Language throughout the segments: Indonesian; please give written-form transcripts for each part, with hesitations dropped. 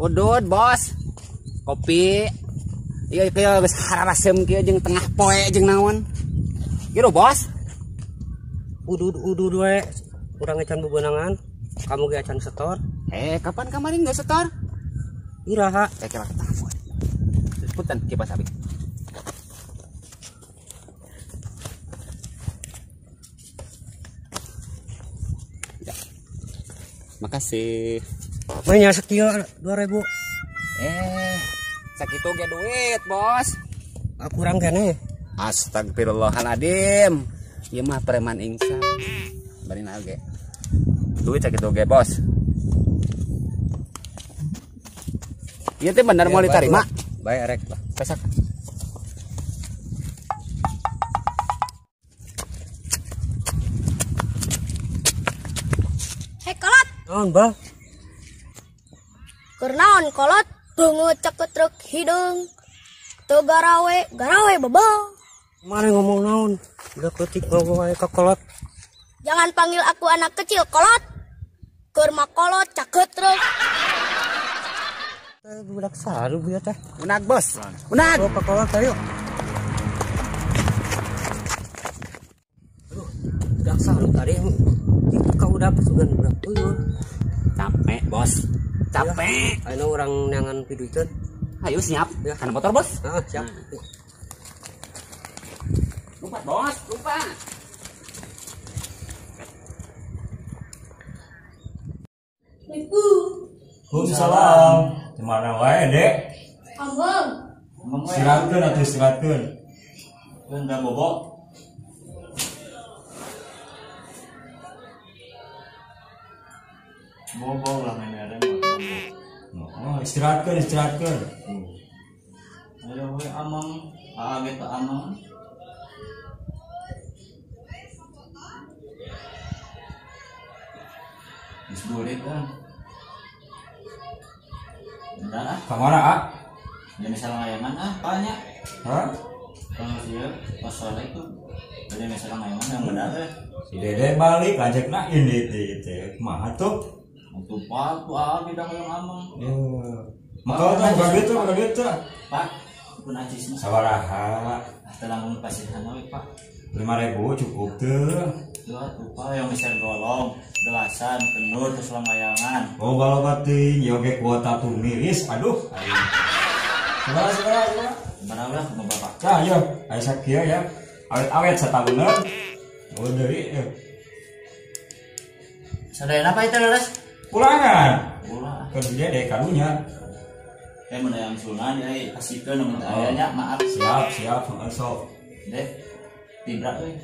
Udud bos. Kopi. Iya kieu geus harasem kieu jeung tengah poe jeung naon. Kieu bos. Udud we. Urang ecan bebeunangan. Kamu ge acan setor. Kapan kemarin geus setor? Iraha. Kira tengah poe. Punten kipas abi. Ya. Makasih. Banyak sekieu 2000. Sakitu ge duit, Bos. Kurang kene. Astagfirullahaladzim. Ieu mah preman ingsan. Barina ge. Duit sakitu ge, Bos. Ieu teh bener mau ditarima. Bae rek lah. Pesak. Kolot. Naon, Bah? Keur naon kolot? Beungeut caketrek hidung. Teu garawe bebel. Mare ngomong naon? Udah ketik ngomong wae ka kolot. Jangan panggil aku anak kecil, kolot. Keur mah kolot caketrek. Budak saru bieu teh. Unag, Bos. Unag. Ka kolot ayo. Aduh, budak saru tadi ka udah pasugan budak tuyul. Capek, Bos. Capek. Ayeuna urang neangan piduikeun. Ayo siap. Ya. Kana motor, Bos. Siap. Lupa, Bos. Lupa. Waalaikumsalam. Gimana wae, Dek? Ambeng. Siratkeun atuh siratkeun. Enggak bobok. Bobok lah mainan oh, istirahatkeun. Ayo we amang, kita amang. Geus boleh kan. Benar Kamana, ah? jenis layangan banyak. Hah? Kalau dia pas sore itu jenis layangan yang benar Si Dede balik ngajakna ini teh. Kumaha tuh? untuk pak bidang yang amang. Maka bukan gitu. Pak, pun najis mah Sabaraha? telah mun pasihan we Pak. 5.000 cukup tuh. Dua tuh Pak yang bisa golong, gelasan, kenur terus layangan. Oh kalau batin yoge kuota tumis. Aduh. Sabaraha. Mana ulah mau Bapak. Nah, yo, aya sakieu ya. Awet satahunan. Oh deui. Sadayana apa itu Leres? Pulangan. Ulah. Kerja deh karunya. Mana yang sunan ya kasihkeun mun ayanya maaf. Siap, sok. Dek. Tibra euy.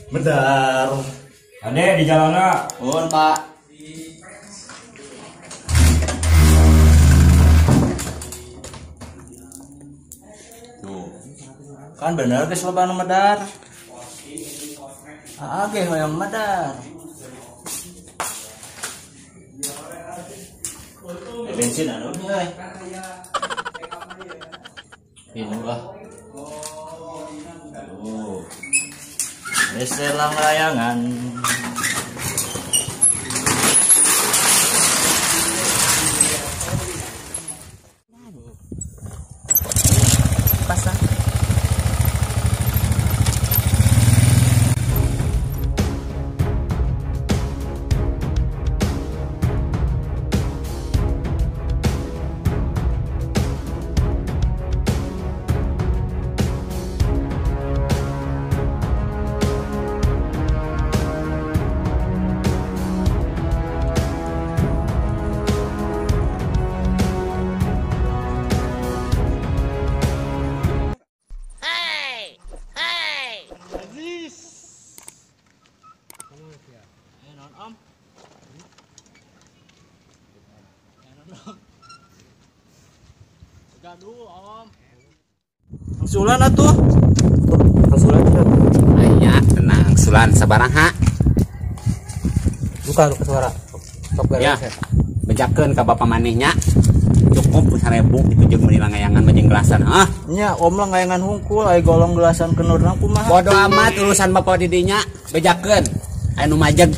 Bentar. Ade di jalanna. Pun Pak. Tuh. Kan bener geus loba nu medar. Ge hoyong medar. Bensin anu euy. Minum lah. Tuh. Selang layangan. Pasang. Sulan atuh. Sulan. Aya, tenang, Sulan sabaraha? Buka suara. Sok Ya. beres. Bejakeun ka bapa manehnya. Cukup 1000 itu jeung meuli langayangan jeung gelasan. Nya om lah ngayangan hungkul aya golong gelasan kenur na kumaha. Bodo amat urusan bapak didinya. Bejakeun. Aya nu majeg.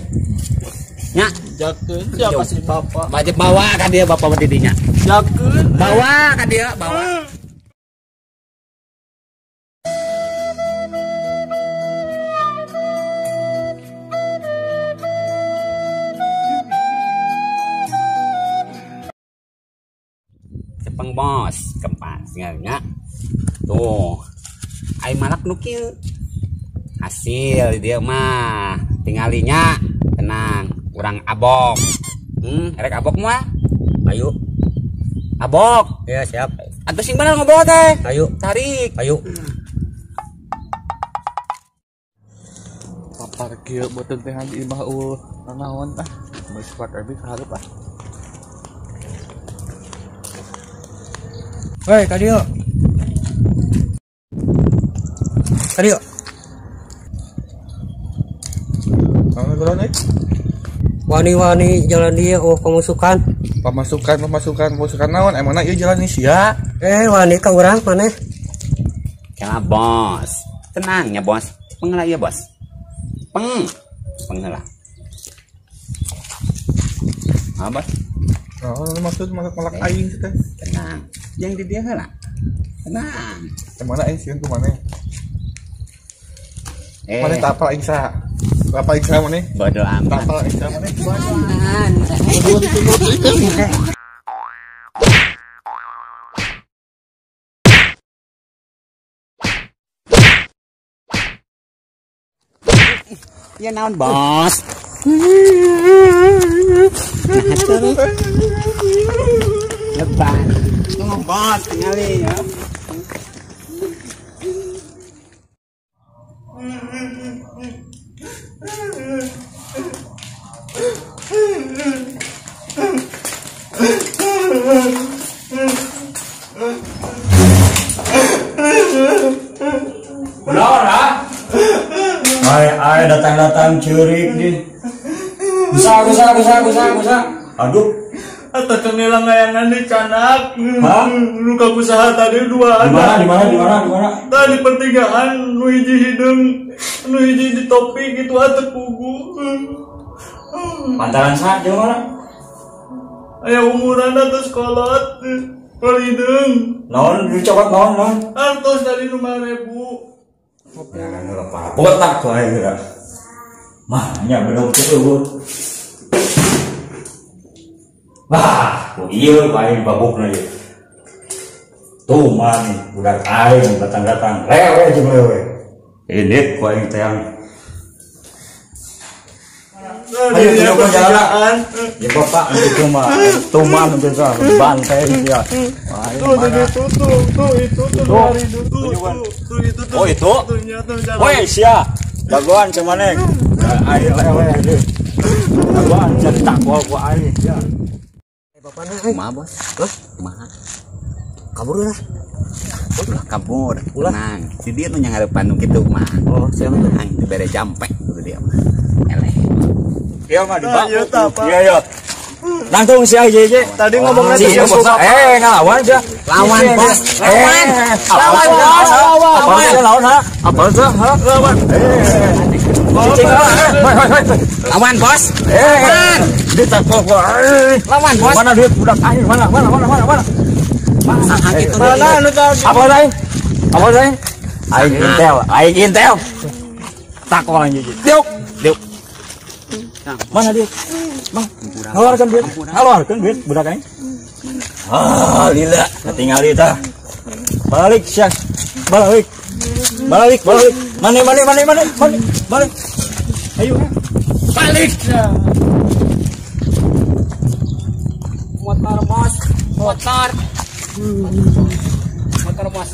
Nya. Jakeun siapa sih bapak? Wajib bawa kan dia bapak didinya. Jakeun. Bawa kan dia, bawa. Cepeng bos, kempas nya. Tuh. Ai malak nu kieu. Hasil dia mah tingalinya tenang, kurang abok. Erek abok mah. Ayo. Abok. Ya siap. Atuh sing bener ngobrol teh. Ayo. Tarik. Ayo. Papar kieu boten teh di imah nanaon tah. Geus kuat abi kaharep ah. Hei, Kadio. Kadio. Naon geuleuh euy? Wani-wani jalan dia pemasukan. Pemasukan naon emangna ieu jalan ni sia? Wani ka urang maneh. Ya bos. Tenang ya bos. Pengelah ya bos. Pengelah. Apa? Naon maksud malak aing teh? Tenang. Yang di dia heula. Tenang. Emangna aing sieun ku maneh? Maneh tak apal aing saha? Apa aing saha maneh? Bodoh Tak amat. apal aing saha maneh? Ya naon bos. Lebar. Tunggu bos, tinggalin ya. Ay datang cerik nih. Gusa. Aduh. Atau cemilan layangan di canak. Hah? Lu kagusaha tadi dua ada. Di mana? Tadi pertigaan nu hiji hidung, nu hiji di topi gitu atau pugu. Pantaran saat di mana? Aya umuran atas kolot. Hidung. Non dicokot non. Artos tadi 5.000. Botak tuh aja. Mahnya belum tuh. Wah, iya main babuk nih. Tuh man, budak aing datang. Lewe cuma lewe. Ini kau yang tayang. Ayo kita ke jalan. Ya bapak itu mah, tuman untuk bantai dia. Tuh itu. Oh itu? Woi sia, jagoan cuman neng. Air lewe deh. Jagoan cetak gua air ya. Bapak Kumaha bos? Kumaha? kabur lah. Ulah kabur. Tenang. Si dia nu nyangarepan nu kitu mah. Oh, siapa tuh? Tenang, dibere jampe kudu dia mah. Eleh. Iya mah di bak. Iya, tak, Pak. Iya. Langsung si aja. Tadi ngomongnya Si tuh bos. Ngelawan aja. Lawan bos. Lawan bos. Lawan ha? Apa tuh? Lawan. Lawan bos. Ditakol gua. Lawan bos. Mana duit budak air? Mana? Saha kitu mana anu tadi? Apa tadi? Aing intel. Takol aja. Diuk. Mana dia? Mang, keluarkan duit budak aing. Lila, tinggal kita. Balik, Syah. Balik. Mana? Balik. Ayo. Balik. Motor bos. Motor bos.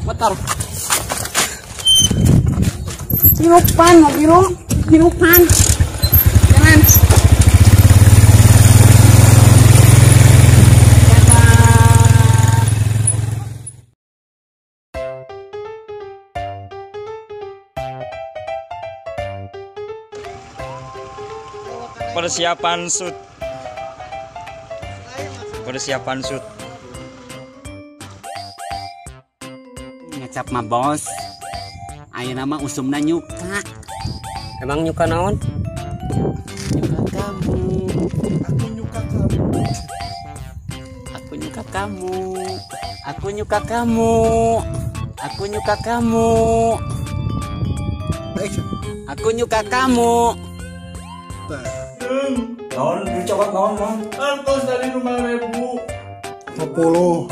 Motor. Hirupan. Jangan. Persiapan shoot. Ngecap mah bos. Ayeuna mah usumna nyuka. Emang nyuka naon? Aku nyuka kamu. Aku nyuka kamu. Aku nyuka kamu. Aku nyuka kamu. Action. Aku nyuka kamu. Nah, Naon dicokot naon. Antos tadi 5.000. 50.